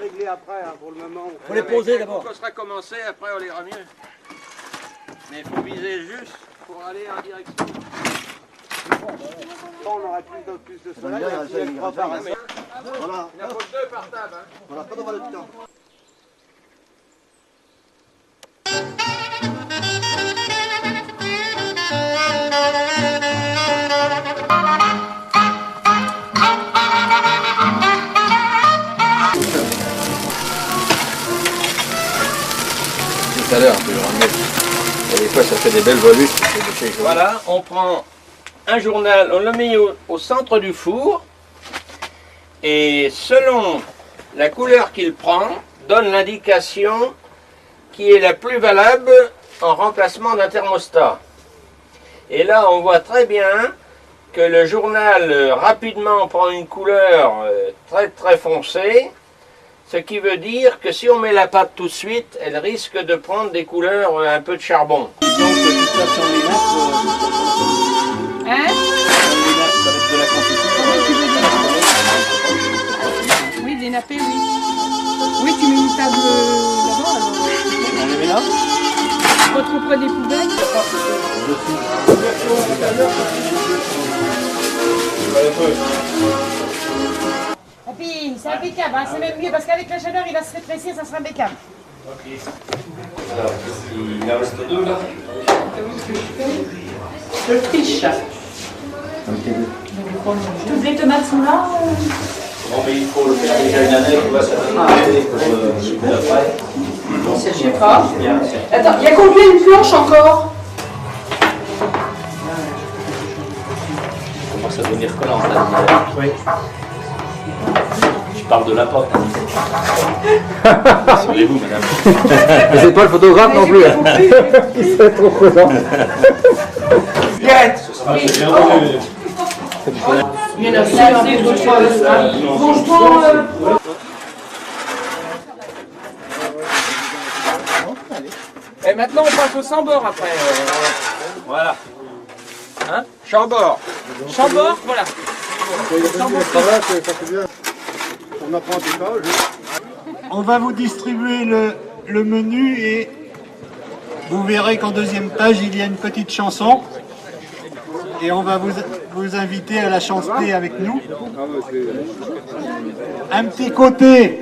Régler après, hein, pour le moment. Faut les poser d'abord. Quand on sera commencé, après on ira mieux. Mais il faut viser juste pour aller en direction. On aura plus de soleil, il y a 3 par Voilà. Il en faut 2 par table. Hein. Voilà, pas d'avoir le temps. Tout à l'heure, on peut le remettre. Et des fois, ça fait des belles volutes. Voilà, on prend un journal, on le met au centre du four. Et selon la couleur qu'il prend, donne l'indication qui est la plus valable en remplacement d'un thermostat. Et là, on voit très bien que le journal rapidement prend une couleur très foncée. Ce qui veut dire que si on met la pâte tout de suite, elle risque de prendre des couleurs un peu de charbon. Donc tout ça sur les nappes, Hein? ça va être de la confiture. Comment tu veux dire? Oui, des nappés, oui. Oui, tu mets une table là-bas alors. On les met là. Pas trop près des poubelles. Et puis, c'est impeccable, hein, c'est même mieux parce qu'avec la chaleur, il va se rétrécir, ça sera impeccable. Il en reste 2 là. Je triche. Toutes les tomates sont là? Non, mais il faut le faire déjà une année, tu vois, ça va pour le coup d'après. Je sais pas. Attends, il y a combien de planches encore? Ça commence à devenir collant, là. Oui. Je parle de la porte. Rassurez-vous, madame. Mais c'est pas le photographe non plus. Il serait trop présent. Ce sera bienvenu. Il y en a c'est d'autres choses. Franchement, Et maintenant, on passe au sans-bord après. Voilà. Hein? Chambord. Chambord, voilà. On apprend tout ça. On va vous distribuer le menu et vous verrez qu'en deuxième page, il y a une petite chanson. Et on va vous inviter à la chanter avec nous. Un petit côté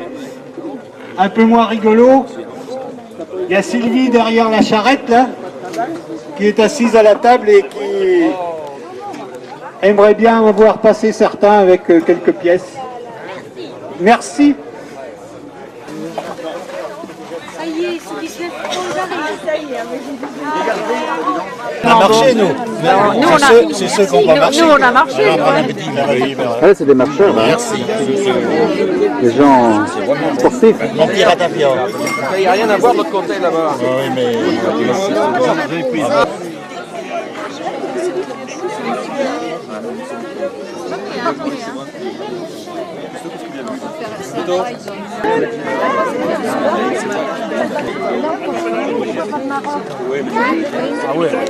un peu moins rigolo. Il y a Sylvie derrière la charrette là, qui est assise à la table et qui aimerait bien en voir passer certains avec quelques pièces. Merci. ça y est, ceux qui se lèvent trop, ils arrivent. Ça y est, On a marché, nous. C'est ceux qui n'ont pas marché. Nous, on a marché. Ouais, c'est des marcheurs. Merci. Des gens sportifs. Mon pirate avion. Il n'y a rien à voir de l'autre côté là-bas. Oui, mais...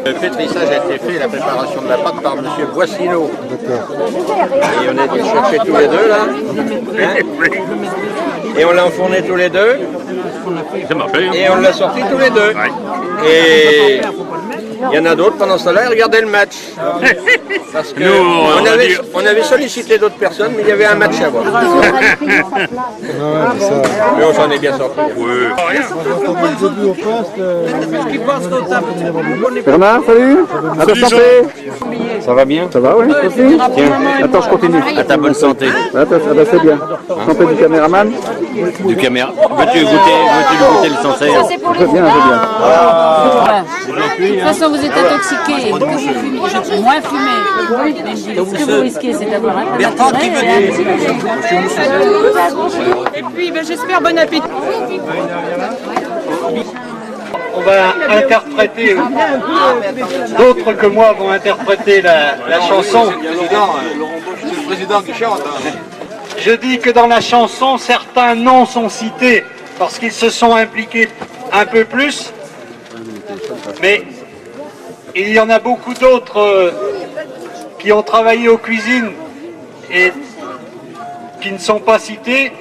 Le pétrissage a été fait, la préparation de la pâte par M. Boissineau. Et on a été chercher tous les deux là. Hein? Et on l'a enfourné tous les deux. Et on l'a sorti tous les deux. Et il y en a d'autres pendant ce temps-là, ils regardaient le match. Parce que on avait sollicité d'autres personnes, mais il y avait un match à voir. Mais on s'en est bien sorti. Bernard, salut. À ta santé. Ça va bien? Ça va, oui. Aussi. Tiens, attends, je continue. À ta bonne santé. Ah bah, c'est bien. Santé du caméraman. Du caméra. Veux-tu goûter le Sancerre? C'est pour Je les veux bien, je veux bien. De toute façon, vous êtes intoxiqué. Je peux moins fumer. Ce que vous risquez, c'est d'avoir un peu d'intérêt. Et puis, j'espère bon appétit. On va interpréter, d'autres que moi vont interpréter la chanson. C'est le président qui chante. Je dis que dans la chanson, certains noms sont cités parce qu'ils se sont impliqués un peu plus, mais il y en a beaucoup d'autres qui ont travaillé aux cuisines et qui ne sont pas cités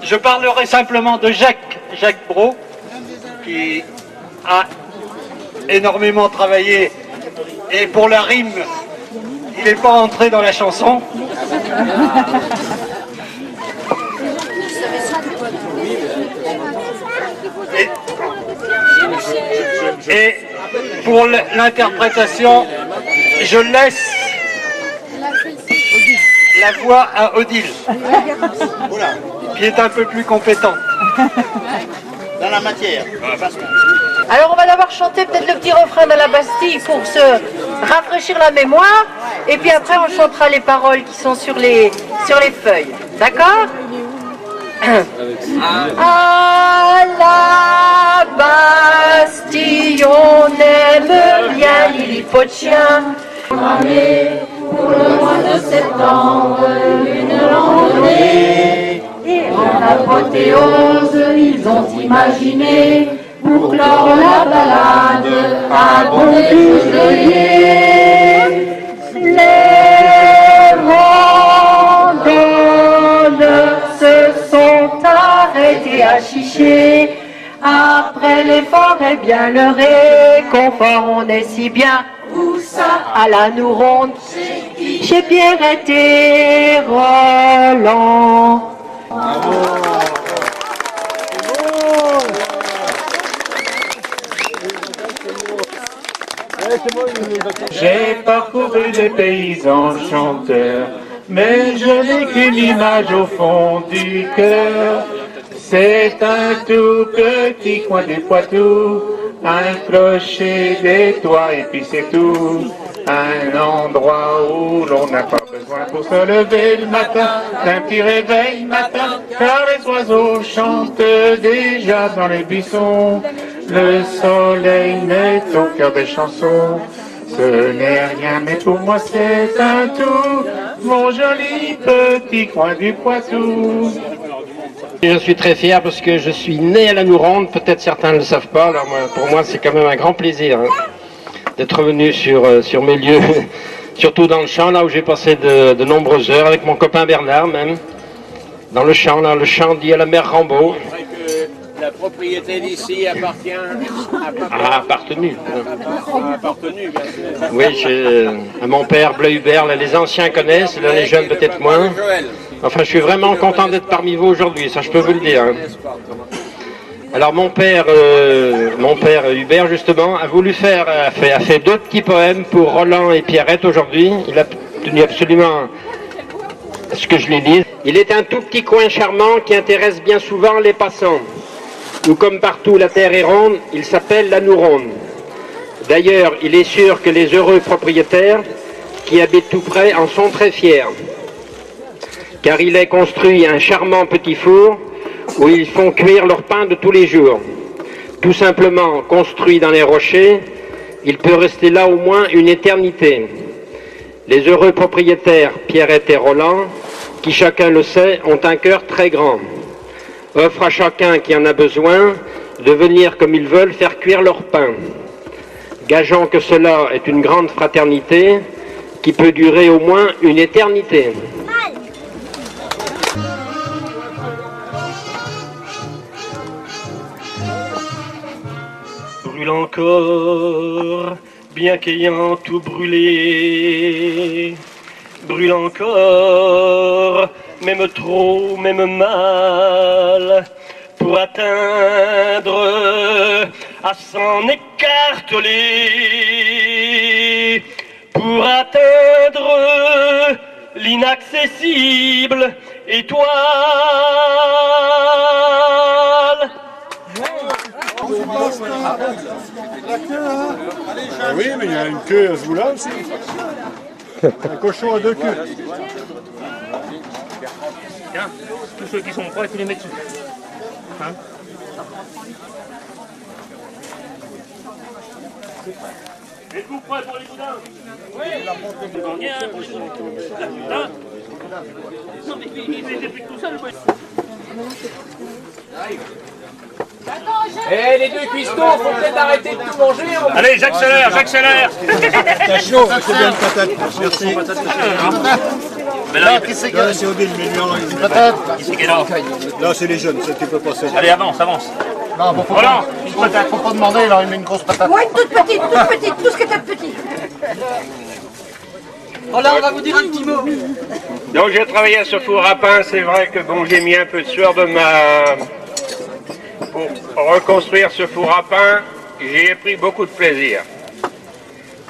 Je parlerai simplement de Jacques Brault, qui a énormément travaillé, et pour la rime, il n'est pas entré dans la chanson. Et pour l'interprétation, je laisse la voix à Odile, qui est un peu plus compétente dans la matière. Alors on va d'abord chanter peut-être le petit refrain de la Bastille pour se rafraîchir la mémoire, et puis après on chantera les paroles qui sont sur les feuilles. D'accord? À la Bastille, on aime bien Lilliput de chien. Pour le mois de septembre, une randonnée. Et en apothéose, ils ont imaginé pour clore la balade un bon déjeuner. Les randonneurs se sont arrêtés à chicher. Après l'effort, eh bien le réconfort, on est si bien. Où ça? À la Nouronde. Chez Pierre et Roland. J'ai parcouru les pays enchanteurs, mais je n'ai qu'une image au fond du cœur. C'est un tout petit coin du Poitou, un clocher, des toits et puis c'est tout. Un endroit où l'on n'a pas besoin pour se lever le matin, d'un petit réveil matin, car les oiseaux chantent déjà dans les buissons. Le soleil met au cœur des chansons. Ce n'est rien, mais pour moi c'est un tout, mon joli petit coin du Poitou. Je suis très fier parce que je suis né à la Nouronde, peut-être certains ne le savent pas, alors pour moi c'est quand même un grand plaisir d'être venu sur mes lieux, surtout dans le champ, là où j'ai passé de nombreuses heures avec mon copain Bernard même, dans le champ, là, le champ dit à la mère Rambaud. La propriété d'ici appartient à appartenu. appartenu, bien sûr. Oui, à mon père Bleu Hubert, là, les anciens connaissent, là, les jeunes peut-être moins. Enfin, je suis vraiment content d'être parmi vous aujourd'hui, ça je peux vous le dire. Alors mon père Hubert justement a fait deux petits poèmes pour Roland et Pierrette aujourd'hui. Il a tenu absolument à ce que je les lise. Il est un tout petit coin charmant qui intéresse bien souvent les passants. Où comme partout la terre est ronde, il s'appelle la Nouronde. D'ailleurs, il est sûr que les heureux propriétaires qui habitent tout près en sont très fiers. Car il est construit un charmant petit four où ils font cuire leur pain de tous les jours. Tout simplement construit dans les rochers, il peut rester là au moins une éternité. Les heureux propriétaires, Pierrette et Roland, qui chacun le sait, ont un cœur très grand. Offrent à chacun qui en a besoin de venir comme ils veulent faire cuire leur pain. Gageons que cela est une grande fraternité qui peut durer au moins une éternité. Brûle encore, bien qu'ayant tout brûlé. Brûle encore, même trop, même mal, pour atteindre à s'en écarteler, pour atteindre l'inaccessible étoile. Ah oui, mais il y a une queue à ce bout-là aussi. Un cochon à deux queues. Tiens, tous ceux qui sont prêts, tu les mets dessus. Hein? Êtes-vous prêts pour les boudins? Oui. Là. Non, mais il fait plus tout seul. Eh, les deux cuistots, faut peut-être arrêter de tout manger. Allez, j'accélère, j'accélère. T'as chaud, c'est bien une patate. Merci. Mais là, Là, c'est Odile, mais lui en langue. c'est quelle heure? Là, c'est les jeunes, ça tu peux passer. Allez, avance, avance. Non, Roland, une patate. faut pas demander, là, il met une grosse patate. Moi, une toute petite, tout ce qui est petit. Roland, on va vous dire un petit mot. Donc j'ai travaillé à ce four à pain, c'est vrai que bon, j'ai mis un peu de sueur de pour reconstruire ce four à pain, j'ai pris beaucoup de plaisir.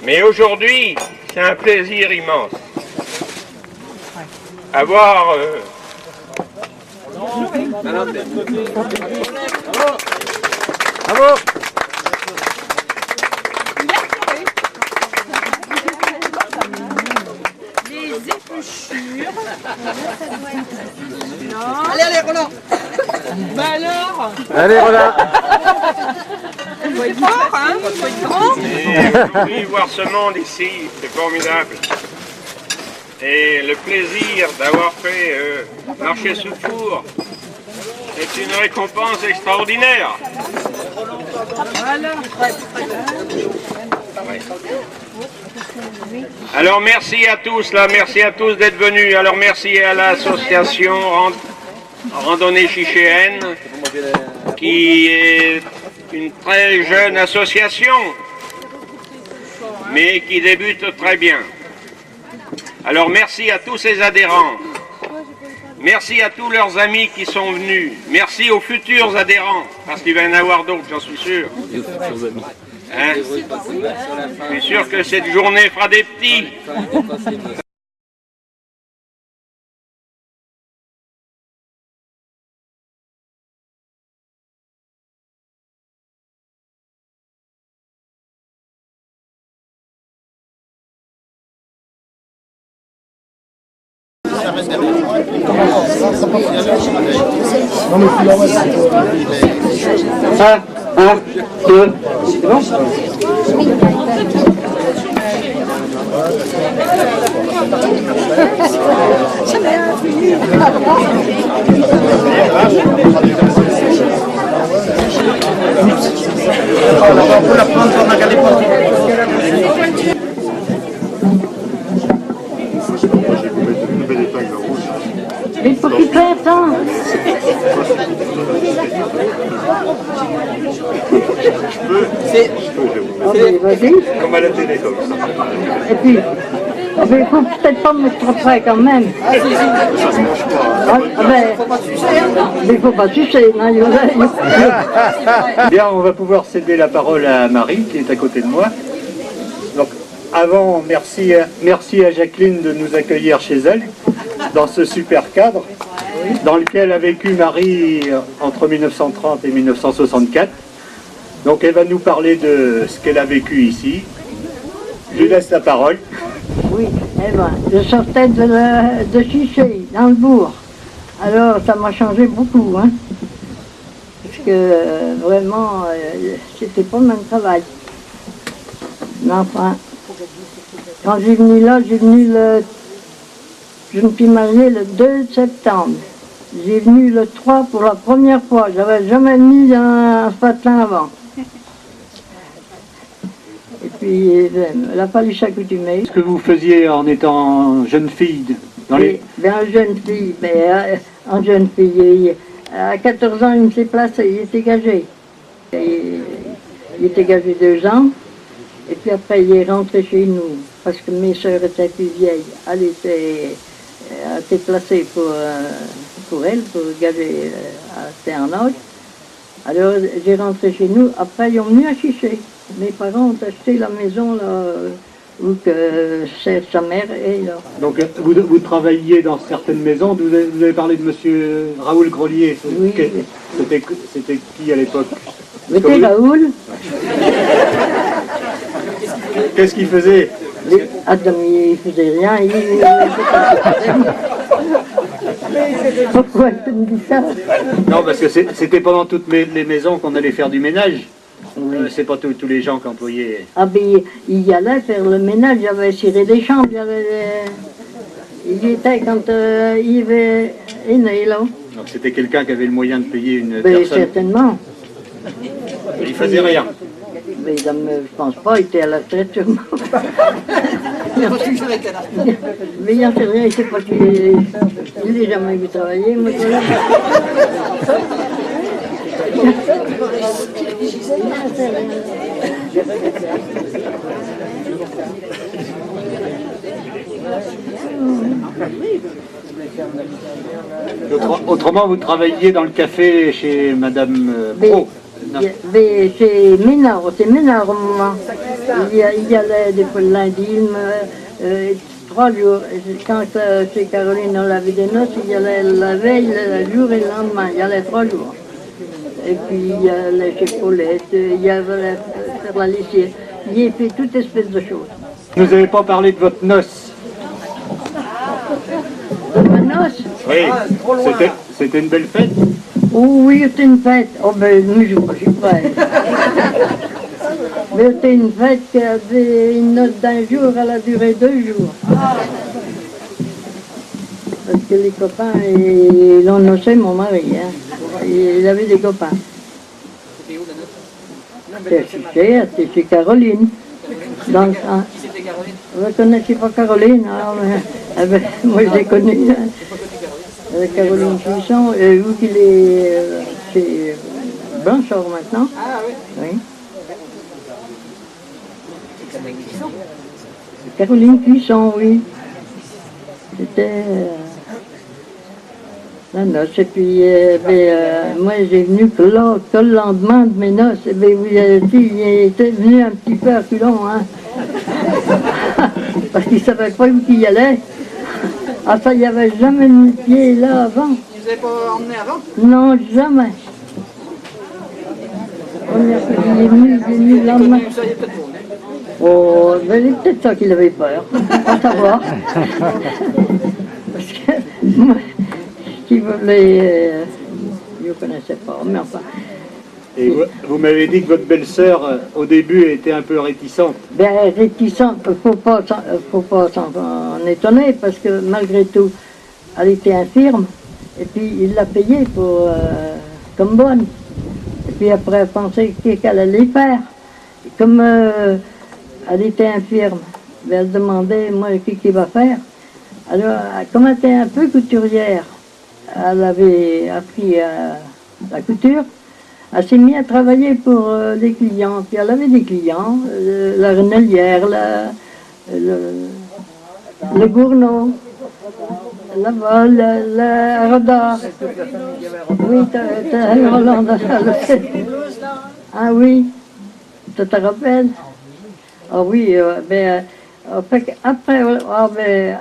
Mais aujourd'hui, c'est un plaisir immense. Avoir Bravo. Les épluchures. Allez, allez, Roland. Bah alors. Allez, Roland. Faut être fort, hein. Faut être grand. et voir ce monde ici, c'est formidable. Et le plaisir d'avoir fait marcher ce four, c'est une récompense extraordinaire. Voilà. Alors merci à tous là, merci à tous d'être venus. Alors merci à l'association Randonnée Chichéenne, qui est une très jeune association, mais qui débute très bien. Alors merci à tous ces adhérents. Merci à tous leurs amis qui sont venus. Merci aux futurs adhérents, parce qu'il va y en avoir d'autres, j'en suis sûr. Hein? Je suis sûr que cette journée fera des petits. Il faut qu'il fasse, hein. Vas-y. Comme à la télé, comme ça. Et puis, il faut peut-être pas me trop près quand même. Ça se mange pas. Mais il faut pas sucer, non, Bien, on va pouvoir céder la parole à Marie, qui est à côté de moi. Donc, avant, merci à Jacqueline de nous accueillir chez elle, dans ce super cadre, dans lequel a vécu Marie entre 1930 et 1964. Donc, elle va nous parler de ce qu'elle a vécu ici. Je lui laisse la parole. Oui, eh ben, je sortais de Chiché, dans le bourg. Alors, ça m'a changé beaucoup, hein. Parce que, vraiment, c'était pas le même travail. Mais enfin, quand j'ai venu là, je me suis mariée le 2 septembre. J'ai venu le 3 pour la première fois. J'avais jamais mis un patelin avant. Et puis, il a fallu s'accoutumer. Ce que vous faisiez en étant jeune fille dans les... jeune fille, à 14 ans, il me s'est placé, il était gagé. Il était gagé 2 ans, et puis après, il est rentré chez nous, parce que mes sœurs étaient plus vieilles. Elle était placée pour elle, pour gager à en âge. Alors, j'ai rentré chez nous. Après, ils ont venu à Chiché. Mes parents ont acheté la maison là, où sa mère est là. Donc, vous travailliez dans certaines maisons. Vous avez parlé de monsieur Raoul Grelier. Oui. C'était qui à l'époque? C'était Raoul. Qu'est-ce qu'il faisait? Il faisait rien. Pourquoi tu me dis ça? Non, parce que c'était pendant toutes les maisons qu'on allait faire du ménage. Oui. C'est pas tous les gens qui employaient. Ah ben, il y allait faire le ménage, il avait ciré des chambres, il y était quand il est né là. Donc c'était quelqu'un qui avait le moyen de payer une ben, personne. Certainement. Il faisait rien. Mais je pense pas, il était à la retraite sûrement. Mais il n'en fait rien, il sait pas qu'il n'a jamais vu travailler, moi. Autrement, vous travailliez dans le café chez Madame Pro. Mais chez Ménard, c'est Ménard au moment. Il y allait des fois le lundi, 3 jours. Quand chez Caroline on avait des noces, il y allait la veille, le jour et le lendemain. Il y allait 3 jours. Et puis il y allait chez Paulette, il y avait faire la lessive. Il y a fait toute espèce de choses. Vous n'avez pas parlé de votre noce. De ma noce? Oui, c'était une belle fête. Oh oui, c'était une fête. Oh ben, moi je suis prête. Mais c'était une fête qui avait une note d'un jour, elle a duré 2 jours. Parce que les copains, ils l'ont nocé mon mari. Hein. Il avait des copains. C'était chez Caroline. Dans le train. Vous ne connaissez pas Caroline? Ah, ben, moi je l'ai connue. Avec Caroline Cuisson, vous qu'il est chez Blanchard maintenant. Ah oui. Caroline Cuisson, oui. C'était la noce. Et puis, moi j'ai venu que le lendemain de mes noces. Et bien, vous avez dit, il était venu un petit peu à culon, hein. Parce qu'il ne savait pas où il y allait. Ah ça, il n'y avait jamais mis le pied là avant. Tu ne vous avez pas emmené avant? Non, jamais. Il est venu le lendemain. Oh, ben, c'est peut-être ça qu'il avait peur. Pas savoir. Parce que moi, qui voulait, je ne connaissais pas, mais enfin. Et vous m'avez dit que votre belle-sœur, au début, était un peu réticente. Ben, réticente, il ne faut pas s'en étonner, parce que malgré tout, elle était infirme, et puis il l'a payée pour, comme bonne. Et puis après, elle pensait qu'elle allait faire. Et comme elle était infirme, ben, elle demandait, moi, qui va faire. Alors, comme elle était un peu couturière, elle avait appris la couture. Elle s'est mise à travailler pour les clients, puis elle avait des clients, la Renelière, le Gournaud, la Vol, la Rodard. Oui, t'as Hollande. Ah oui, tu te rappelles? Ah oui, ben, après, ben,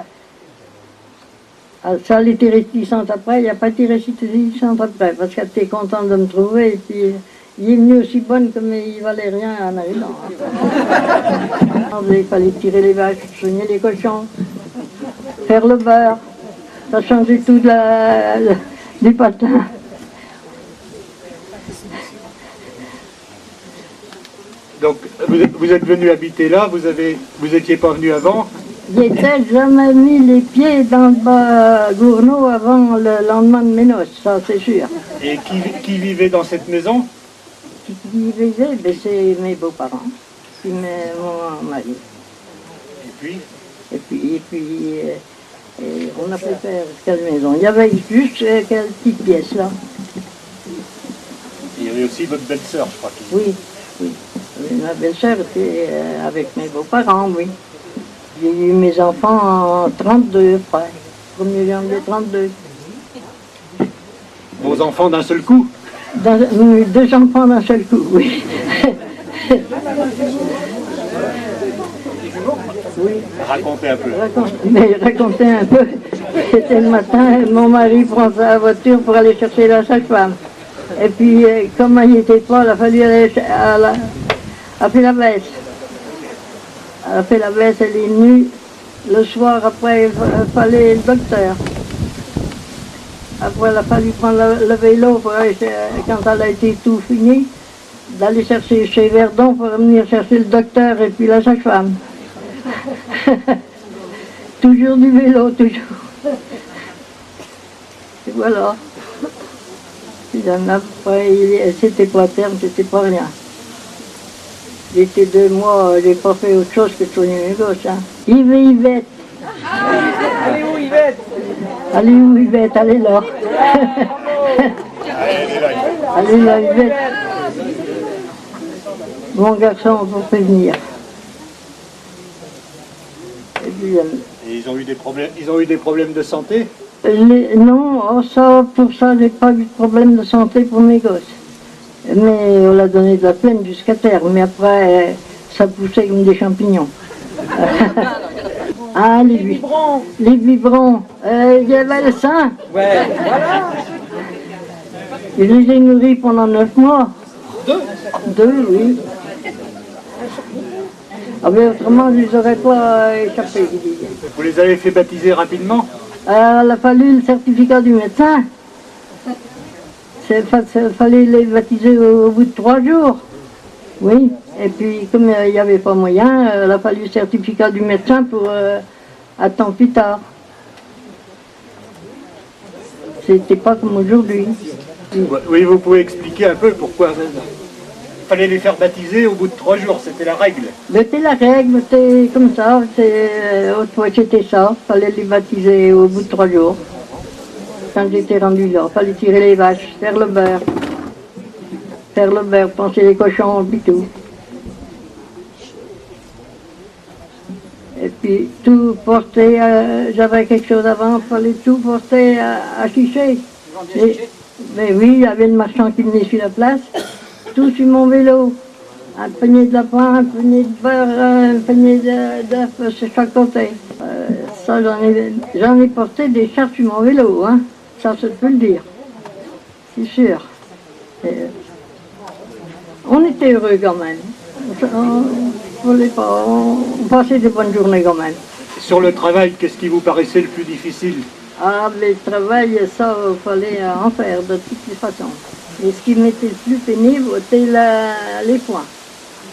ça, elle était réticente après, il n'y a pas été réticente après, parce qu'elle était contente de me trouver, et puis il est venu aussi bonne que il ne valait rien en arrivant. Il fallait tirer les vaches, soigner les cochons, faire le beurre, ça changeait tout du patin. Donc, vous êtes venu habiter là, vous étiez pas venu avant? Je n'ai jamais mis les pieds dans le bas Gournaud avant le lendemain de mes noces, ça c'est sûr. Et qui vivait dans cette maison? Qui vivait, ben, c'est mes beaux-parents, puis mon mari. Et puis on a pu faire quelle maison? Il y avait juste quelques petites pièces là. Il y avait aussi votre belle-sœur, je crois. Oui. Ma belle-sœur était avec mes beaux-parents, oui. J'ai eu mes enfants en 32, frère. 1er janvier 32. Vos enfants d'un seul coup? 2 enfants d'un seul coup, oui. Oui. Racontez un peu. Racontez un peu. C'était le matin, mon mari prend sa voiture pour aller chercher la sage-femme. Et puis, comme il n'était pas, il a fallu aller à fait la baisse. Elle a fait la baisse, elle est venue. Le soir, après, il fallait le docteur. Après, il a fallu prendre le vélo pour aller, quand elle a été tout fini, d'aller chercher chez Verdon pour venir chercher le docteur et puis la sage-femme. Toujours du vélo, toujours. Et voilà. Puis après, c'était pas à terme, c'était pas rien. J'étais 2 mois, j'ai pas fait autre chose que soigner mes gosses. Hein. Yvette. Allez où Yvette? Allez où Yvette? Allez là. Allez là Yvette. Mon garçon, pour prévenir. Et puis, Et ils ont eu des problèmes de santé? non, pour ça, j'ai pas eu de problème de santé pour mes gosses. Mais on l'a donné de la peine jusqu'à terre. Mais après, ça poussait comme des champignons. Ah, les biberons. Les biberons. Il y avait le sein. Ouais, voilà. Je les ai nourris pendant 9 mois. 2, oui. Ah, mais autrement, je ne les aurais pas échappés. Vous les avez fait baptiser rapidement? Il a fallu le certificat du médecin. Il fallait les baptiser au bout de 3 jours. Oui, et puis comme il n'y avait pas moyen, il a fallu le certificat du médecin pour attendre plus tard. C'était pas comme aujourd'hui. Oui, vous pouvez expliquer un peu pourquoi il fallait les faire baptiser au bout de 3 jours, c'était la règle. C'était la règle, c'était comme ça, autrefois c'était ça, il fallait les baptiser au bout de 3 jours. Quand j'étais rendu là, il fallait tirer les vaches, faire le beurre, penser les cochons, puis tout. Et puis tout porter, j'avais quelque chose avant, il fallait tout porter à chicher. Mais oui, il y avait le marchand qui venait sur la place, tout sur mon vélo. Un panier de lapin, un panier de beurre, un panier d'œufs sur chaque côté. Ça, j'en ai porté des charges sur mon vélo, hein. Ça, je peux le dire. C'est sûr. On était heureux quand même. On passait de bonnes journées quand même. Sur le travail, qu'est-ce qui vous paraissait le plus difficile? Ah, mais le travail, ça, il fallait en faire de toutes les façons. Et ce qui m'était le plus pénible, c'était les points.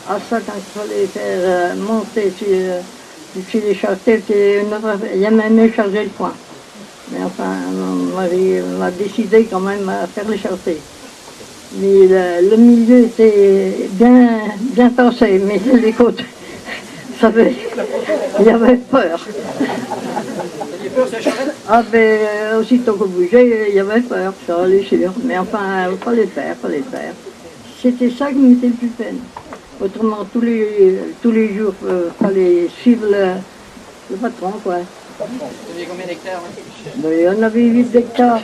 Ah, ça, quand il fallait faire monter sur les charrettes, il y a même mieux charger le point. Mais enfin, mon mari m'a décidé quand même à faire les charrettes. Mais le milieu était bien tassé, mais les côtes, il y avait peur. Ah ben, aussitôt qu'on bougeait, il y avait peur, ça, c'est sûr. Mais enfin, il fallait faire. C'était ça qui m'était le plus peine. Autrement, tous les jours, il fallait suivre le patron, quoi. Vous aviez combien d'hectares? Ben, on avait 8 hectares.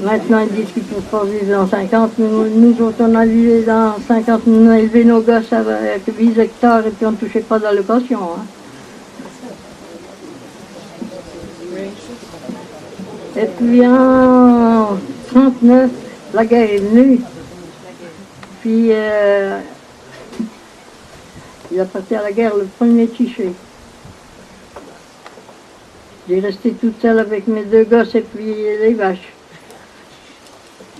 Maintenant, ils disent qu'ils ne peuvent pas vivre dans 50. Nous autres, on a vécu dans 50. On a élevé nos gosses avec 8 hectares et puis on ne touchait pas d'allocation. Hein. Et puis en 1939, la guerre est venue. Puis il a parti à la guerre le 1er Tiché. J'ai resté toute seule avec mes 2 gosses et puis les vaches.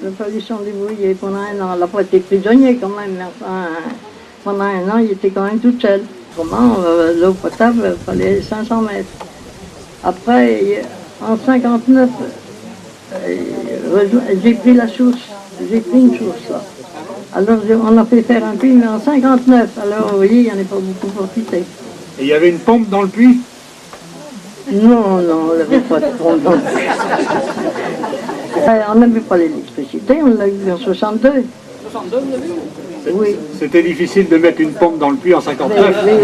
Il a fallu s'en débrouiller pendant 1 an. Il n'a pas été prisonnier quand même, mais enfin, pendant 1 an, il était quand même toute seule. Autrement, l'eau potable, il fallait 500 mètres. Après, en 59, j'ai pris la source. J'ai pris une source là. Alors on a fait faire un puits, mais en 59. Alors vous voyez, il n'y en a pas beaucoup profité. Et il y avait une pompe dans le puits? Non, on n'avait pas de pompe dans le puits. On n'avait pas l'électricité, on l'a eu en 62. 62, vous l'avez eu? Oui. C'était difficile de mettre une pompe dans le puits en 59. Mais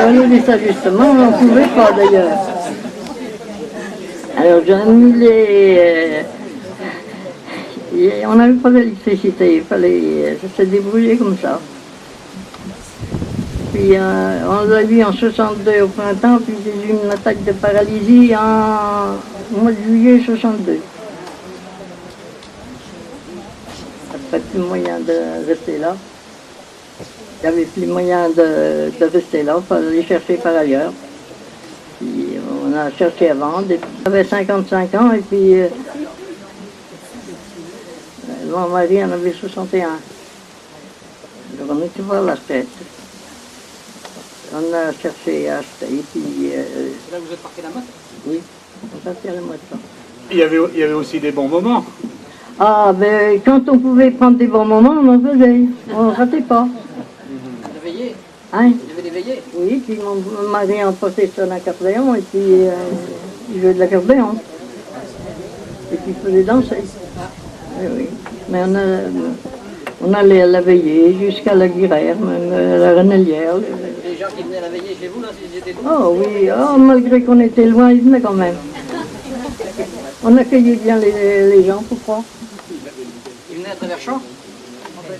on a dit ça justement, on n'en pouvait pas d'ailleurs. Alors j'ai mis on n'avait pas d'électricité, il fallait se débrouiller comme ça. Puis on l'a vu en 62 au printemps, puis j'ai eu une attaque de paralysie au mois de juillet 62. Après, plus moyen de rester là. Il n'y avait plus moyen de rester là, il fallait aller chercher par ailleurs. Puis on a cherché à vendre. J'avais 55 ans et puis mon mari en avait 61. Donc on était pas à la retraite. On a cherché à acheter et puis... Là vous êtes parti la motte? Oui, on est parti à la motte. Il y avait aussi des bons moments. Ah, ben, quand on pouvait prendre des bons moments, on en faisait. On ne ratait pas. De veiller. Hein? Il devait les veiller. Oui, puis mon mari emportait son accordéon et puis il jouait de l'accordéon. Et puis il faisait danser. Oui, oui. Mais on allait à la veillée jusqu'à la Guiraire, même à la Renelière. Les gens qui venaient à la veiller chez vous, là, s'ils étaient tous. Oh oui, oh, malgré qu'on était loin, ils venaient quand même. On accueillait bien les gens, pourquoi? Ils venaient à travers champs.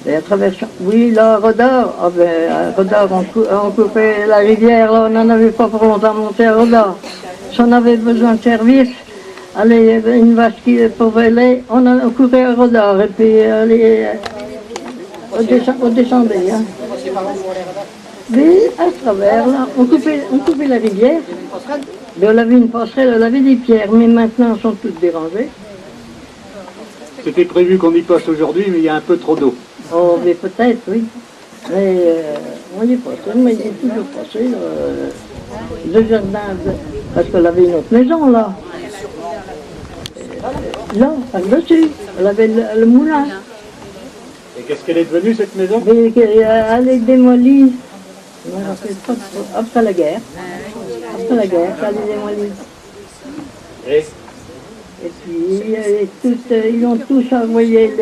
Et à travers champs. Oui, là, à Rodard, ah ben, à Rodard, on coupait la rivière, là, on n'en avait pas pour longtemps monter à Rodard. Si on avait besoin de service, allez, une vache qui pouvait aller, on courait à Rodard, et puis allez, on descendait. Hein. Mais à travers, là, on coupait la rivière. Mais on avait une passerelle, on avait des pierres, mais maintenant elles sont toutes dérangées. C'était prévu qu'on y passe aujourd'hui, mais il y a un peu trop d'eau. Oh, mais peut-être, oui. Mais on y est passé, mais il est toujours passé. Le jardin, parce qu'elle avait une autre maison, là. Là, par-dessus, elle avait le moulin. Et qu'est-ce qu'elle est devenue, cette maison? Mais elle est démolie. Je me rappelle pas trop. Après la guerre. Après la guerre, elle est démolie. Et puis, ils ont tous envoyé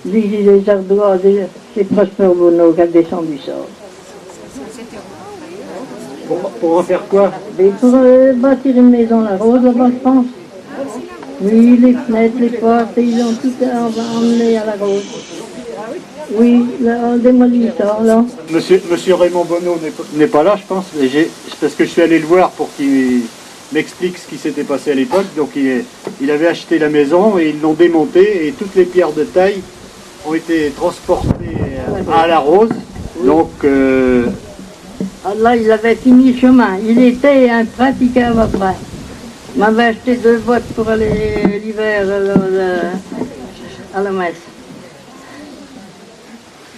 les ardoises, c'est Prosper Bonneau qui a descendu ça. Pour en faire quoi? Mais pour bâtir une maison La Rose, là-bas, je pense. Oui, les fenêtres, les portes, ils ont tout emmené à La Rose. Oui, là, on démolit ça, là. Monsieur Raymond Bonneau n'est pas là, je pense. C'est parce que je suis allé le voir pour qu'il m'explique ce qui s'était passé à l'époque. Donc il avait acheté la maison et ils l'ont démontée et toutes les pierres de taille ont été transportées à La Rose. Donc là, il avait fini le chemin. Il était impraticable après. Il m'avait acheté 2 bottes pour aller l'hiver à la messe.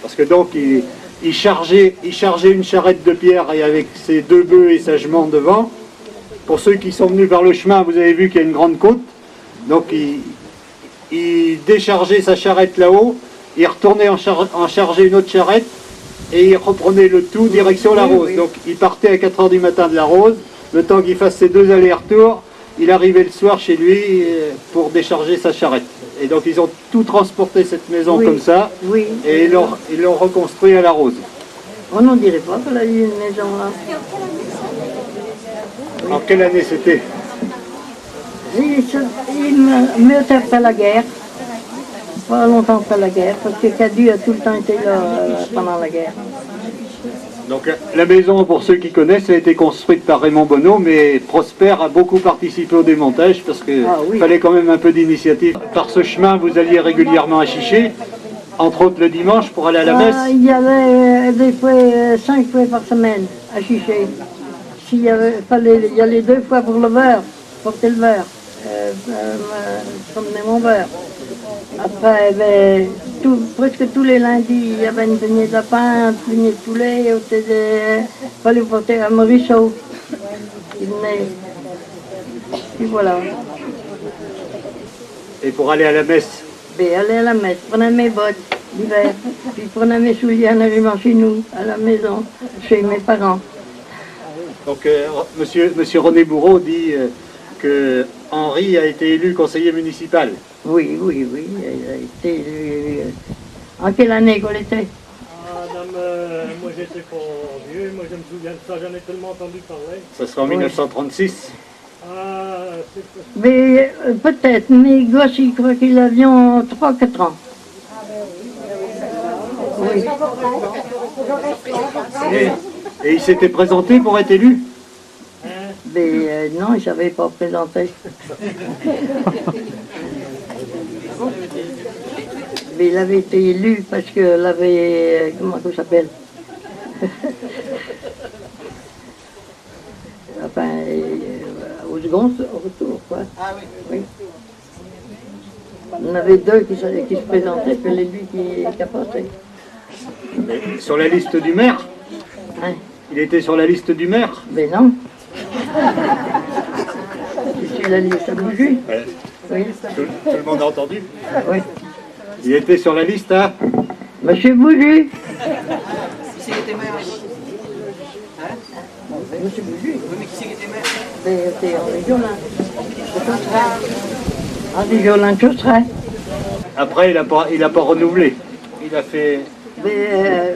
Parce que donc il chargeait une charrette de pierre et avec ses 2 bœufs et sa jument devant. Pour ceux qui sont venus par le chemin, vous avez vu qu'il y a une grande côte. Donc il déchargeait sa charrette là-haut, il retournait en charger une autre charrette et il reprenait le tout direction La Rose. Donc il partait à 4 h du matin de La Rose, le temps qu'il fasse ses 2 allers-retours, il arrivait le soir chez lui pour décharger sa charrette. Et donc ils ont tout transporté cette maison comme ça, et ils l'ont reconstruit à La Rose. On n'en dirait pas qu'elle a eu une maison là. En quelle année c'était? Il meurt après la guerre. Pas longtemps après la guerre, parce que Cadu a tout le temps été là pendant la guerre. Donc la maison, pour ceux qui connaissent, a été construite par Raymond Bonneau, mais Prosper a beaucoup participé au démontage parce qu'il fallait quand même un peu d'initiative. Par ce chemin, vous alliez régulièrement à Chiché, entre autres le dimanche pour aller à la messe. Il y avait des fois 5 fois par semaine à Chiché. Il fallait y aller 2 fois pour le beurre, porter le beurre, promener mon beurre. Après, presque tous les lundis, il y avait une beignet de lapin, une beignet de poulet, il fallait porter à Morisseau. Il venait. Et voilà. Et pour aller à la messe? Aller à la messe, prenais mes bottes l'hiver, puis prenais mes souliers en arrivant chez nous, à la maison, chez mes parents. Donc monsieur René Bourreau dit que Henri a été élu conseiller municipal. Oui, il a été élu. En quelle année qu'on était? Moi j'étais pas vieux, moi je me souviens de ça, j'en ai tellement entendu parler. Ça sera en 1936. Mais peut-être, mes gosses, ils croient qu'ils avaient 3-4 ans. Oui. Et il s'était présenté pour être élu? Mais non, il ne savait pas présenter. Mais il avait été élu parce qu'il avait... comment ça s'appelle? Enfin, au second retour, quoi. Ah oui. Il y en avait 2 qui se présentaient, puis c'est lui qui a passé. Sur la liste du maire? Hein? Il était sur la liste du maire? Mais non. C'est la liste à bouger. Oui. Tout le monde a entendu? Oui. Il était sur la liste, hein? Monsieur Bouju. Qui c'est qui était maire ici? Hein? Monsieur Bouju. Oui, mais qui c'est qui était maire? C'est Henri Jolin. Henri Jolin de Chausseret. Après, il a pas renouvelé. Il a fait...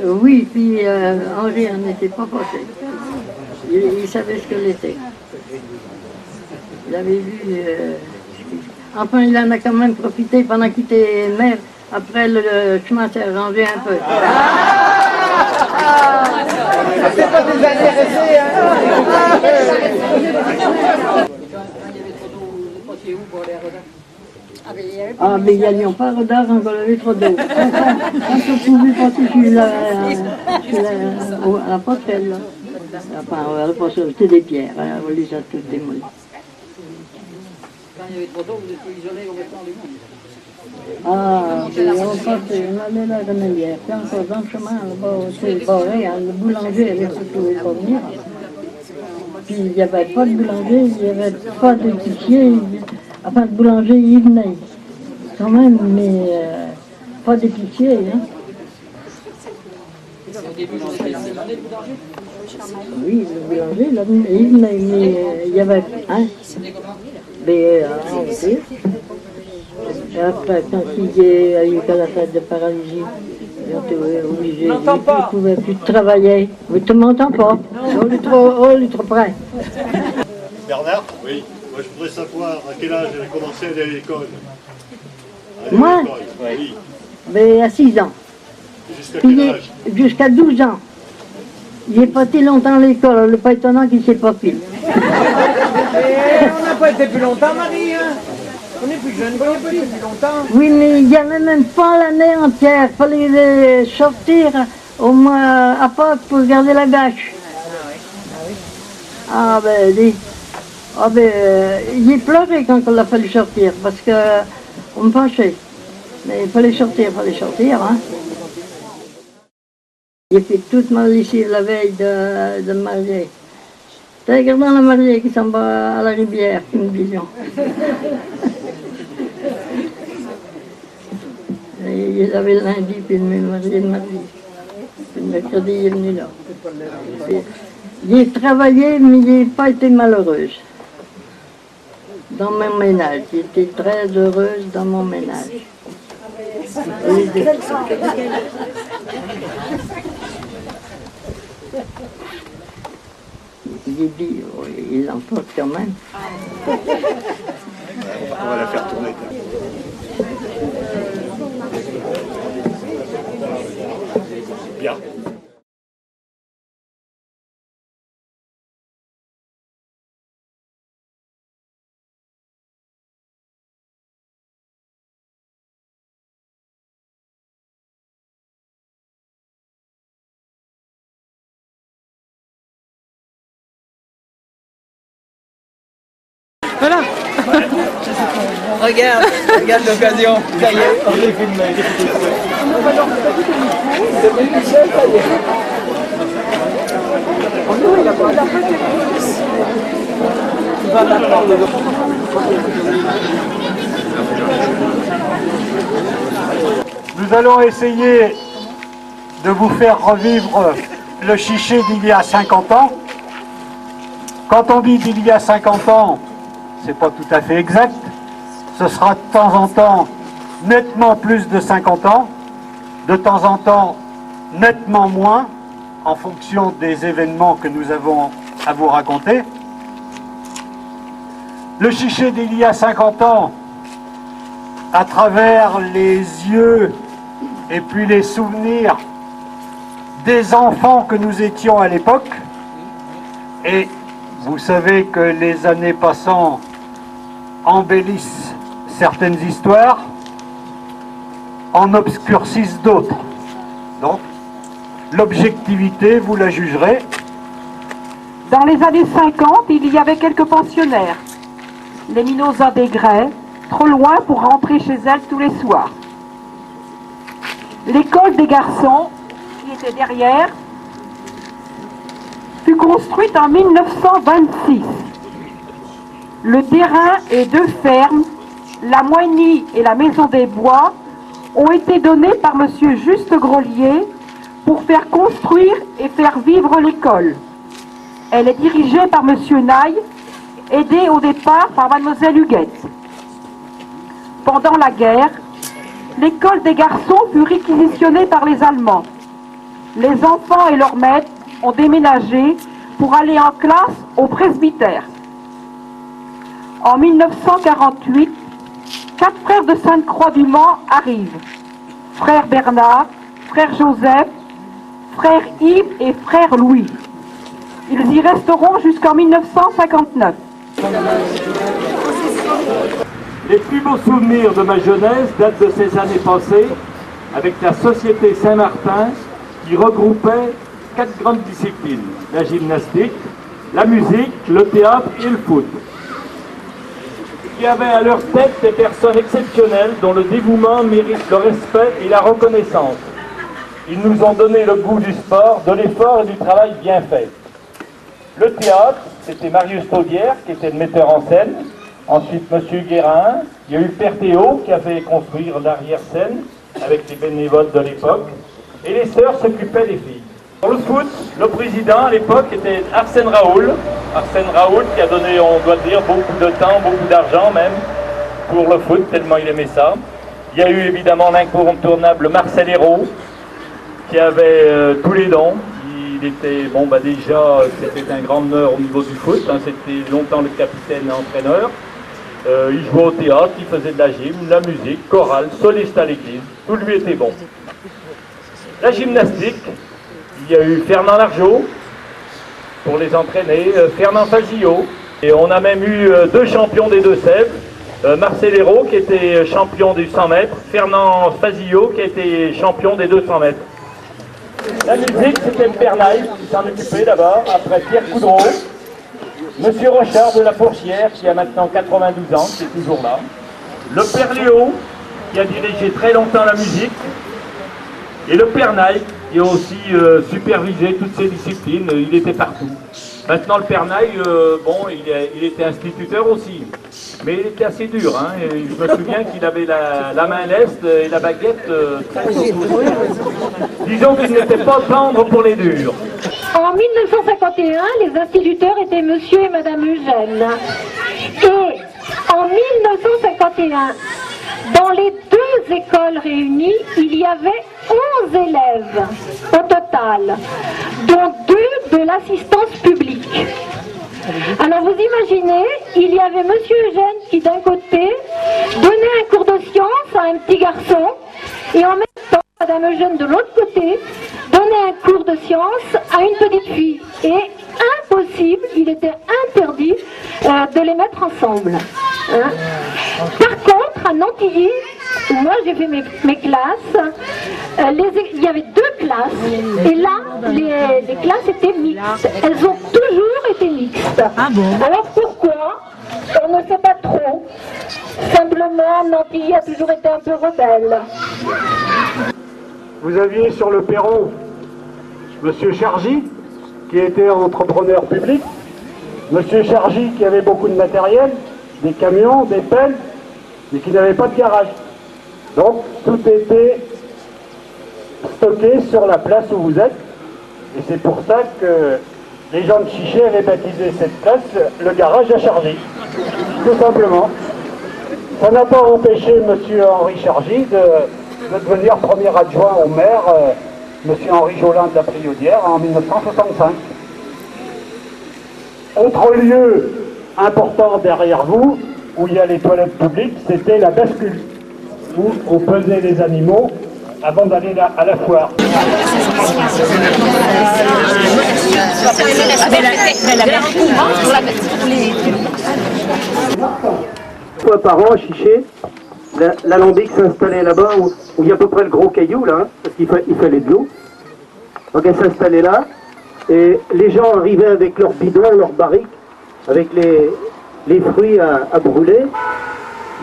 Oui, puis Henri n'était pas passé. Il savait ce que l'était. Il avait vu... enfin, il en a quand même profité pendant qu'il était maire. Après, le chemin s'est arrangé un peu. C'est pas des intéressés, hein? Ah, mais il n'y avions pas Rodard, on avait trop d'eau. On se pouvait passer à la passerelle, là. Enfin, à la passerelle, c'était des pierres, hein, on les a toutes démolies. Quand il y avait trop d'eau, vous étiez isolé complètement du monde. Ah, puis on passait, on allait à la Renelière, puis encore dans le chemin, là-bas, c'est barré, hein, le boulanger, elle ne pouvait pas venir. Puis il n'y avait pas de boulanger, il n'y avait pas de pitié. Enfin, le boulanger, il venait quand même, mais pas d'épicier. Hein. Oui, le boulanger, il venait, mais il y avait... Hein, mais et après, quand il y a eu qu'à la fête de paralysie, ils ont été obligés, ils ne pouvaient plus travailler. Oui, tu ne m'entends pas. On est trop près. Bernard? Oui. Moi, je voudrais savoir à quel âge elle a commencé à aller à l'école. Moi? Oui. Mais à 6 ans. Jusqu'à quel âge? Jusqu'à 12 ans. Il n'est pas été longtemps à l'école, le pas étonnant qu'il ne s'est pas pile. On n'a pas été plus longtemps, Marie, hein? On est plus jeunes, on n'a pas été plus longtemps. Oui, mais il n'y avait même pas l'année entière. Il fallait les sortir au moins à Pâques pour garder la gâche. Ah ben, dis. Ah ben, il pleurait quand on l'a fallu sortir, parce qu'on me penchait. Mais il fallait sortir, hein. J'ai fait toute ma lessive la veille de me marier. T'as regardé la mariée qui s'en va à la rivière, une vision. Et il avait le lundi, puis il m'est marié le mardi. Puis le mercredi, il est venu là. J'ai travaillé, mais je n'ai pas été malheureuse. Dans mon ménage. J'étais très heureuse dans mon ménage. J'ai dit, oh, il l'emporte quand même. On va la faire tourner. Bien. Voilà. Regarde l'occasion. Ça y est, on est filmé. Nous allons essayer de vous faire revivre le chiché d'il y a 50 ans. Quand on dit d'il y a 50 ans, c'est pas tout à fait exact. Ce sera de temps en temps nettement plus de 50 ans, de temps en temps nettement moins, en fonction des événements que nous avons à vous raconter. Le chiché d'il y a 50 ans, à travers les yeux et puis les souvenirs des enfants que nous étions à l'époque, et vous savez que les années passant embellissent certaines histoires, en obscurcissent d'autres. Donc, l'objectivité, vous la jugerez. Dans les années 50, il y avait quelques pensionnaires. Les Minosa des Grès, trop loin pour rentrer chez elles tous les soirs. L'école des garçons, qui était derrière, fut construite en 1926. Le terrain et 2 fermes la Moigny et la Maison des Bois ont été donnés par M. Juste Grolier pour faire construire et faire vivre l'école. Elle est dirigée par M. Naille, aidé au départ par Mlle Huguette. Pendant la guerre, l'école des garçons fut réquisitionnée par les Allemands. Les enfants et leurs maîtres ont déménagé pour aller en classe au presbytère. En 1948, 4 frères de Sainte-Croix du Mans arrivent. Frère Bernard, frère Joseph, frère Yves et frère Louis. Ils y resteront jusqu'en 1959. Les plus beaux souvenirs de ma jeunesse datent de ces années passées avec la Société Saint-Martin qui regroupait 4 grandes disciplines, la gymnastique, la musique, le théâtre et le foot. Qui avaient à leur tête des personnes exceptionnelles dont le dévouement mérite le respect et la reconnaissance. Ils nous ont donné le goût du sport, de l'effort et du travail bien fait. Le théâtre, c'était Marius Taudière qui était le metteur en scène. Ensuite, M. Guérin. Il y a eu Père Théo qui avait construire l'arrière-scène avec les bénévoles de l'époque. Et les sœurs s'occupaient des filles. Pour le foot, le président à l'époque était Arsène Raoul. Arsène Raoul qui a donné, on doit le dire, beaucoup de temps, beaucoup d'argent même pour le foot, tellement il aimait ça. Il y a eu évidemment l'incontournable Marcel Hérault qui avait tous les dons. Il était, bon bah déjà, c'était un grand meneur au niveau du foot, hein, c'était longtemps le capitaine et entraîneur. Il jouait au théâtre, il faisait de la gym, de la musique, chorale, soliste à l'église, tout lui était bon. La gymnastique, il y a eu Fernand Largeau pour les entraîner, Fernand Fazillot, et on a même eu 2 champions des Deux-Sèvres, Marcel Hérault qui était champion du 100 mètres, Fernand Fazillot qui était champion des 200 mètres. La musique, c'était le Père Naille qui s'en occupait d'abord, après Pierre Coudreau, Monsieur Rochard de la Fourchière qui a maintenant 92 ans, qui est toujours là, le Père Léo qui a dirigé très longtemps la musique, et le Père Naille qui a aussi supervisé toutes ces disciplines, il était partout. Maintenant le Père Naille, bon, il était instituteur aussi, mais il était assez dur, hein, et je me souviens qu'il avait la main leste et la baguette très courte. Disons qu'il n'était pas tendre pour les durs. En 1951, les instituteurs étaient monsieur et madame Eugène. Et en 1951, dans les 2 écoles réunies, il y avait 11 élèves au total, dont 2 de l'assistance publique. Alors vous imaginez, il y avait monsieur Eugène qui d'un côté donnait un cours de sciences à un petit garçon, et en même temps, madame Eugène de l'autre côté donnait un cours de sciences à une petite fille. Et impossible, il était interdit de les mettre ensemble. Hein. Par contre, à Nantilly, où moi j'ai fait mes classes, il y avait 2 classes, et là, les classes étaient mixtes. Elles ont toujours été mixtes. Ah bon? Alors pourquoi? On ne sait pas trop. Simplement, Nantilly a toujours été un peu rebelle. Vous aviez sur le perron M. Chargy, qui était entrepreneur public, M. Chargy qui avait beaucoup de matériel, des camions, des pelles, mais qui n'avait pas de garage. Donc tout était stocké sur la place où vous êtes, et c'est pour ça que les gens de Chiché avaient baptisé cette place le garage à Chargy, tout simplement. Ça n'a pas empêché M. Henri Chargy de devenir premier adjoint au maire, M. Henri Jolin de la Priaudière, en 1965. Autre lieu important derrière vous, où il y a les toilettes publiques, c'était la bascule, où on pesait les animaux avant d'aller à la foire. Une fois par an à Chiché, l'alambic s'installait là-bas où il y a à peu près le gros caillou là, hein, parce qu'il fallait de l'eau. Donc elle s'installait là, et les gens arrivaient avec leurs bidons, leurs barriques, avec les fruits à brûler.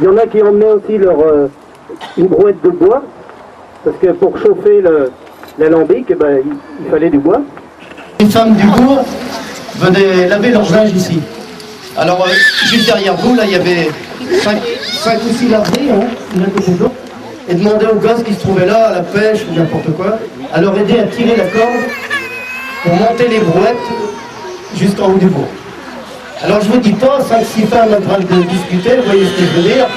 Il y en a qui emmenaient aussi une brouette de bois, parce que pour chauffer l'alambic, eh ben, il fallait du bois. Les femmes du bourg venaient laver leur linge ici. Alors, juste derrière vous, là, il y avait 5 ou 6 laveries, hein, l'un côté de l'autre, et demander aux gosses qui se trouvaient là, à la pêche ou n'importe quoi, à leur aider à tirer la corde pour monter les brouettes jusqu'en haut du bourg. Alors, je vous dis pas 5-6 femmes en train de discuter, vous voyez ce que je veux dire.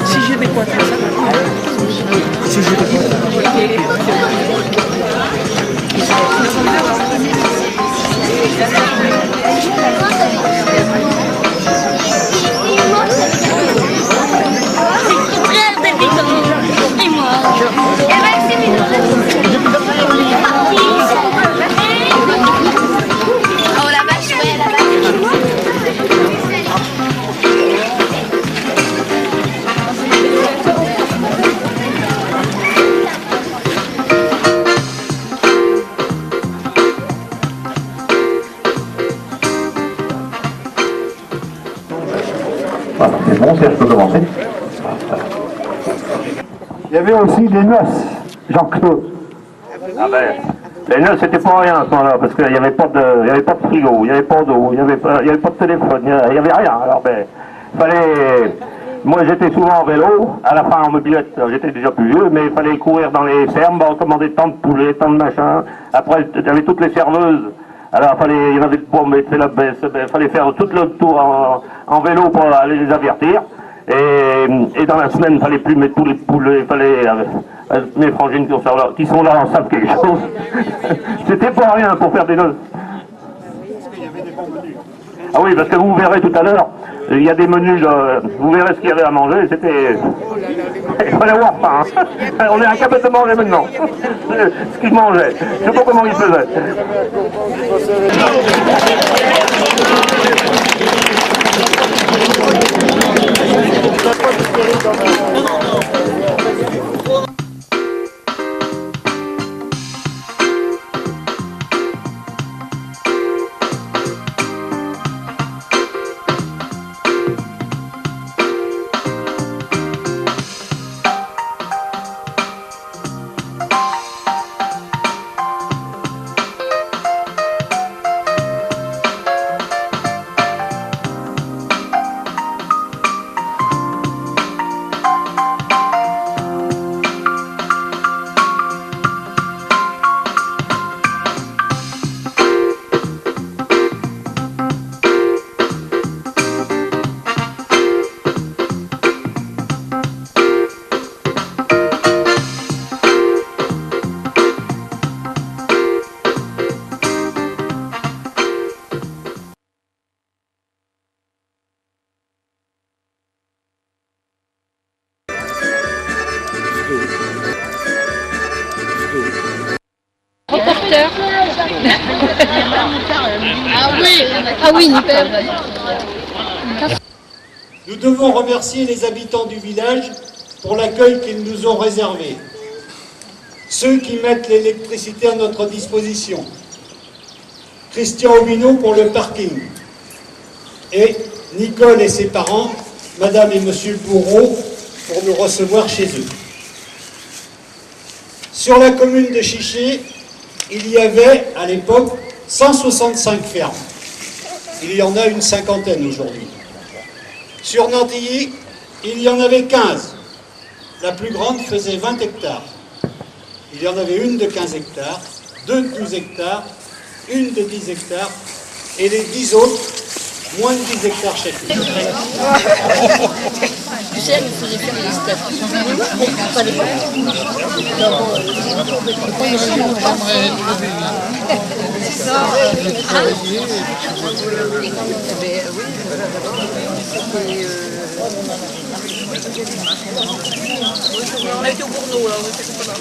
Si je vais quoi faire ça? Si je vais quoi? Voilà, c'est bon, je peux commencer. Il y avait aussi des noces, Jean-Claude. Ah ben, les noces, c'était pas rien à ce moment-là, parce qu'il n'y avait pas de frigo, il n'y avait pas d'eau, il n'y avait pas de téléphone, il n'y avait rien. Alors ben, fallait... Moi j'étais souvent en vélo, à la fin en mobilette, j'étais déjà plus vieux, mais il fallait courir dans les fermes, commander tant de poulets, tant de machins. Après, j'avais toutes les serveuses. Alors, il y en avait de pommes, il fallait faire tout le tour en vélo pour aller les avertir. Et dans la semaine, il fallait plus mettre tous les poulets, il fallait... mes frangines qui sont là en savent quelque chose. C'était pas rien pour faire des noces. Ah oui, parce que vous verrez tout à l'heure, il y a des menus, vous verrez ce qu'il y avait à manger, c'était... Il fallait avoir faim. Hein. On est incapable de manger maintenant. Ce qu'ils mangeaient. Je ne sais pas comment ils faisaient. Reporter. Ah oui, nickel. Nous devons remercier les habitants du village pour l'accueil qu'ils nous ont réservé. Ceux qui mettent l'électricité à notre disposition. Christian Obineau pour le parking. Et Nicole et ses parents, Madame et Monsieur Bourreau, pour nous recevoir chez eux. Sur la commune de Chiché, il y avait à l'époque 165 fermes. Il y en a une cinquantaine aujourd'hui. Sur Nantilly, il y en avait 15. La plus grande faisait 20 hectares. Il y en avait une de 15 hectares, deux de 12 hectares, une de 10 hectares, et les 10 autres, moins de 10 hectares chacune. Tu sais, il faisait faire des statues. Pas les on a été au Bourneau, là, on était pas là.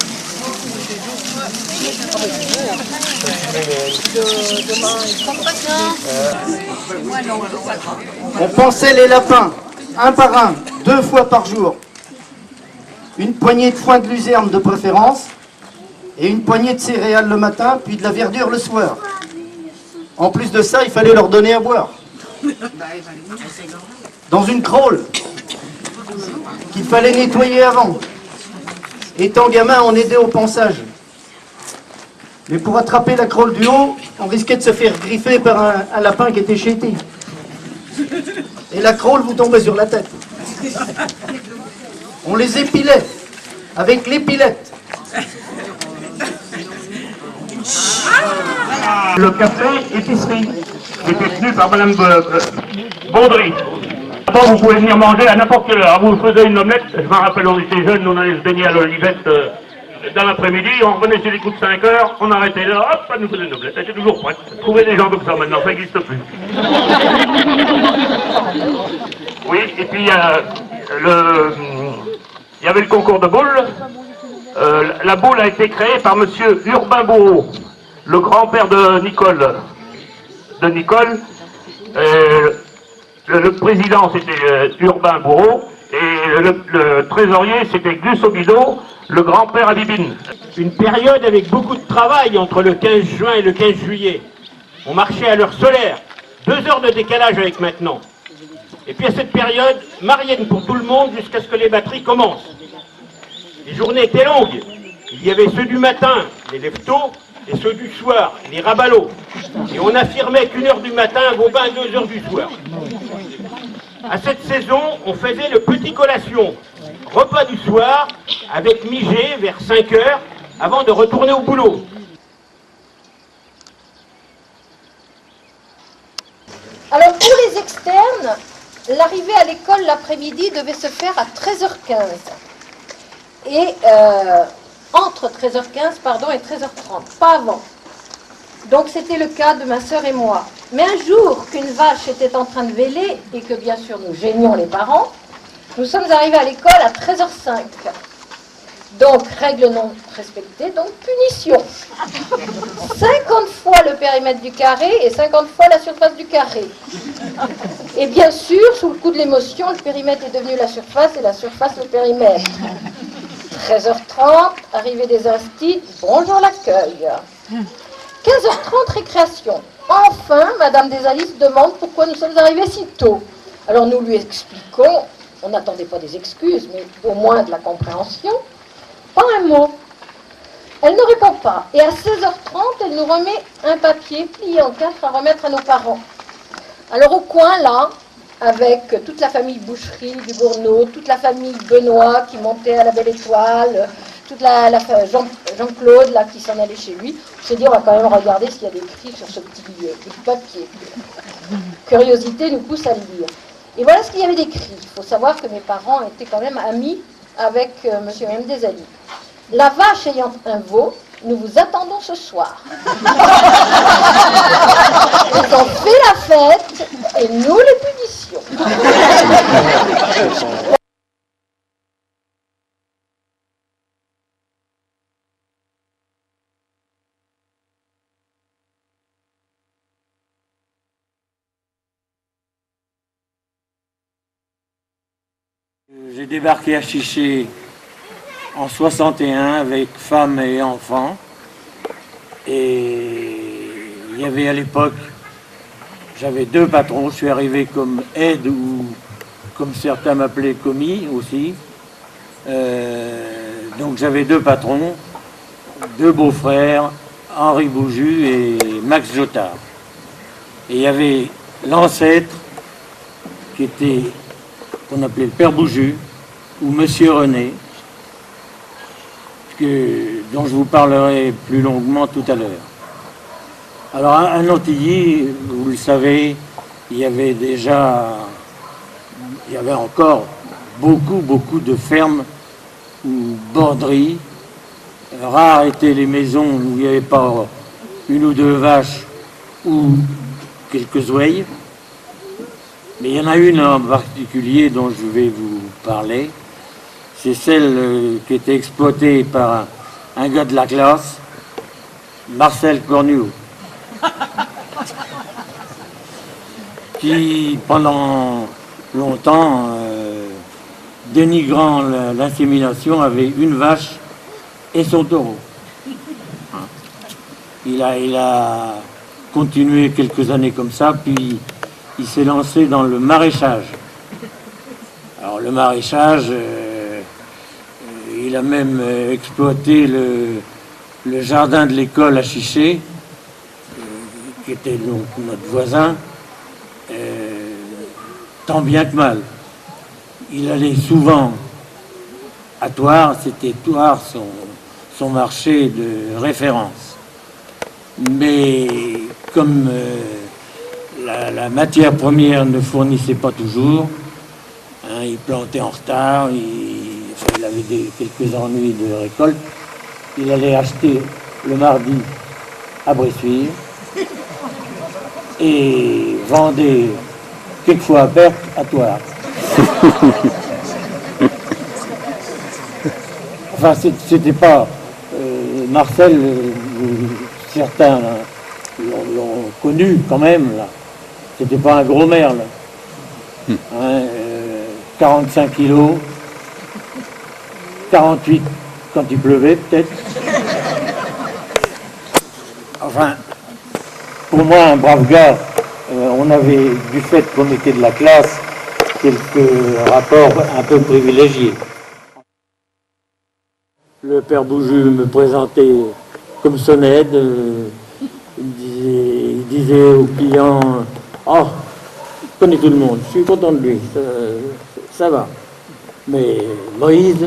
On pensait les lapins, un par un, 2 fois par jour. Une poignée de foin de luzerne de préférence, et une poignée de céréales le matin, puis de la verdure le soir. En plus de ça, il fallait leur donner à boire. Dans une crôle qu'il fallait nettoyer avant. Étant gamin, on aidait au pansage. Mais pour attraper la crôle du haut, on risquait de se faire griffer par un lapin qui était chété. Et la crôle vous tombait sur la tête. On les épilait avec l'épilette. Le café épicerie, qui était tenu par Madame Baudry. D'abord, vous pouvez venir manger à n'importe quelle heure. Vous faisiez une omelette, je me rappelle, on était jeunes, on allait se baigner à l'Olivette dans l'après-midi, on revenait sur les coups de 5 heures, on arrêtait là, hop, ça nous faisait une omelette, elle était toujours prête. Trouvez des gens comme ça maintenant, ça n'existe plus. Oui, et puis il y avait le concours de boules. La boule a été créée par monsieur Urbain Bourreau, le grand-père de Nicole. Le président c'était Urbain Bourreau et le trésorier c'était Gus Obido, le grand-père à Bibine. Une période avec beaucoup de travail entre le 15 juin et le 15 juillet. On marchait à l'heure solaire, 2 heures de décalage avec maintenant. Et puis à cette période, marienne pour tout le monde jusqu'à ce que les batteries commencent. Les journées étaient longues. Il y avait ceux du matin, les lève-tôt, et ceux du soir, les raballots. Et on affirmait qu'1 heure du matin vaut 22 heures du soir. À cette saison, on faisait le petit collation, repas du soir, avec Migé vers 5 heures, avant de retourner au boulot. Alors pour les externes, l'arrivée à l'école l'après-midi devait se faire à 13h15. Et entre 13h15 et 13h30, pas avant. Donc c'était le cas de ma sœur et moi. Mais un jour qu'une vache était en train de véler et que bien sûr nous gênions les parents, nous sommes arrivés à l'école à 13h05. Donc règle non respectée, donc punition. 50 fois le périmètre du carré et 50 fois la surface du carré. Et bien sûr, sous le coup de l'émotion, le périmètre est devenu la surface et la surface le périmètre. 13h30, arrivée des instits, bonjour l'accueil. 15h30, récréation. Enfin, Madame Desalis demande pourquoi nous sommes arrivés si tôt. Alors nous lui expliquons, on n'attendait pas des excuses, mais au moins de la compréhension. Pas un mot. Elle ne répond pas. Et à 16h30, elle nous remet un papier plié en 4 à remettre à nos parents. Alors au coin, là, avec toute la famille Boucherie, du Bourneau, toute la famille Benoît qui montait à la Belle Étoile, toute Jean-Claude là qui s'en allait chez lui, on s'est dit on va quand même regarder s'il y a des écrits sur ce petit papier. Curiosité nous pousse à le lire. Et voilà ce qu'il y avait d'écrit. Il faut savoir que mes parents étaient quand même amis avec monsieur et madame Desalis. La vache ayant un veau, nous vous attendons ce soir. Ils ont fait la fête et nous les punitions. J'ai débarqué à Chiché en 61 avec femme et enfants. Et il y avait à l'époque, j'avais 2 patrons. Je suis arrivé comme aide ou comme certains m'appelaient commis aussi. Donc j'avais 2 patrons, 2 beaux-frères, Henri Bouju et Max Jotard. Et il y avait l'ancêtre qui était, qu'on appelait le père Bouju, ou monsieur René, dont je vous parlerai plus longuement tout à l'heure. Alors, à Nantilly, vous le savez, il y avait encore beaucoup de fermes ou borderies. Rares étaient les maisons où il n'y avait pas 1 ou 2 vaches ou quelques ouailles. Mais il y en a une en particulier dont je vais vous parler. C'est celle qui était exploitée par un gars de la classe, Marcel Cornuau, qui pendant longtemps, dénigrant l'insémination, avait 1 vache et son taureau. Il a continué quelques années comme ça, puis il s'est lancé dans le maraîchage. Alors le maraîchage, il a même exploité le jardin de l'école à Chiché, qui était donc notre voisin, tant bien que mal. Il allait souvent à Thouars, c'était Thouars son marché de référence. Mais comme la matière première ne fournissait pas toujours, hein, il plantait en retard, il avait quelques ennuis de récolte, il allait acheter le mardi à Bressuire et vendait quelquefois à perte à Thouars. Enfin, c'était pas... Marcel, certains l'ont connu quand même, là. C'était pas un gros merle. Hein, 45 kilos, 48 quand il pleuvait peut-être. Enfin, pour moi, un brave gars, on avait, du fait qu'on était de la classe, quelques rapports un peu privilégiés. Le père Bouju me présentait comme son aide. Il disait aux clients, « Oh, je connais tout le monde, je suis content de lui, ça va. Mais Moïse,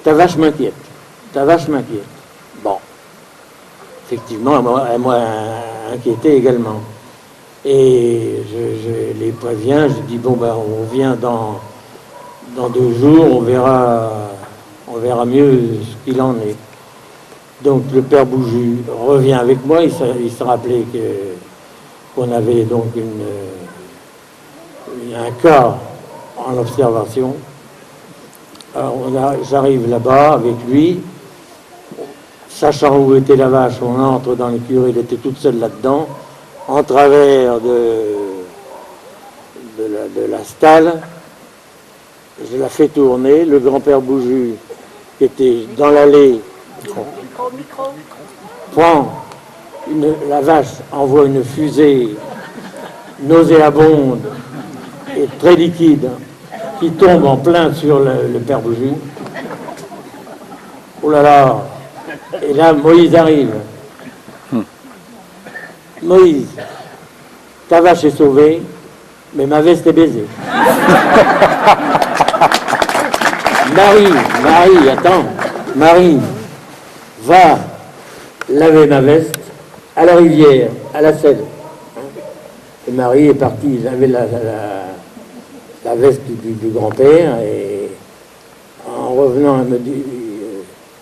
ta vache m'inquiète, ta vache m'inquiète. » Bon, effectivement, elle m'a inquiété également. Et je les préviens, je dis, bon, ben, on vient dans 2 jours, on verra mieux ce qu'il en est. Donc le père Bouju revient avec moi, il se rappelait qu'on avait donc un cas en observation. Alors j'arrive là-bas avec lui, sachant où était la vache, on entre dans l'écurie, elle était toute seule là-dedans, en travers de la stalle, je la fais tourner, le grand-père Bouju, qui était dans l'allée, prend la vache, envoie une fusée nauséabonde et très liquide qui tombe en plein sur le père Bouju. Oh là là! Et là, Moïse arrive. Moïse, ta vache est sauvée, mais ma veste est baisée. Marie, attends, Marie, va laver ma veste à la rivière, à la Seine. Et Marie est partie laver la veste du grand-père, et en revenant, elle me dit,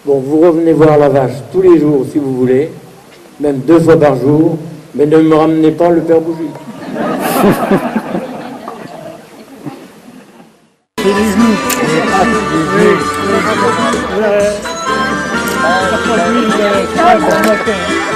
bon, vous revenez voir la vache tous les jours si vous voulez, même 2 fois par jour, mais ne me ramenez pas le père Bouju. C'est les genoux. Ça produit le